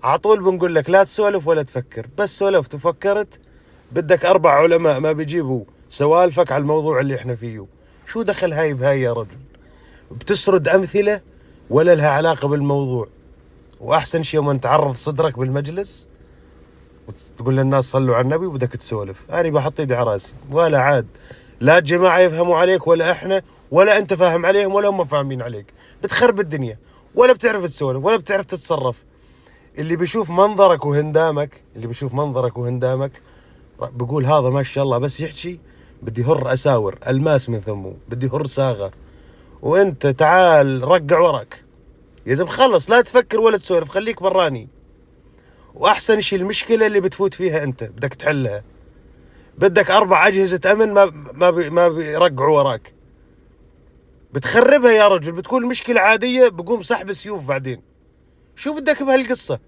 عطول بنقول لك لا تسولف ولا تفكر، بس سولفت وفكرت بدك 4 علماء ما بيجيبوا سوالفك على الموضوع اللي احنا فيه. شو دخل هاي بهاي يا رجل؟ بتسرد أمثلة ولا لها علاقة بالموضوع. وأحسن شيء يوم تعرض صدرك بالمجلس وتقول للناس صلوا على النبي وبدك تسولف. أنا بحط إيدي على راسي ولا عاد لا الجماعة يفهموا عليك ولا إحنا ولا أنت فاهم عليهم ولا هم فاهمين عليك. بتخرب الدنيا ولا بتعرف تسولف ولا بتعرف تتصرف. اللي بيشوف منظرك وهندامك بقول هذا ما شاء الله بس يحكي بدي هر أساور الماس من ثمه، بدي هر صاغة. وانت تعال رقع وراك يا زلمة، خلص لا تفكر ولا تسولف، خليك براني. واحسن شيء المشكلة اللي بتفوت فيها انت بدك تحلها. بدك 4 أجهزة امن ما بيرقعوا وراك، بتخربها يا رجل. بتكون المشكلة عادية بقوم سحب السيوف بعدين. شو بدك بهالقصة؟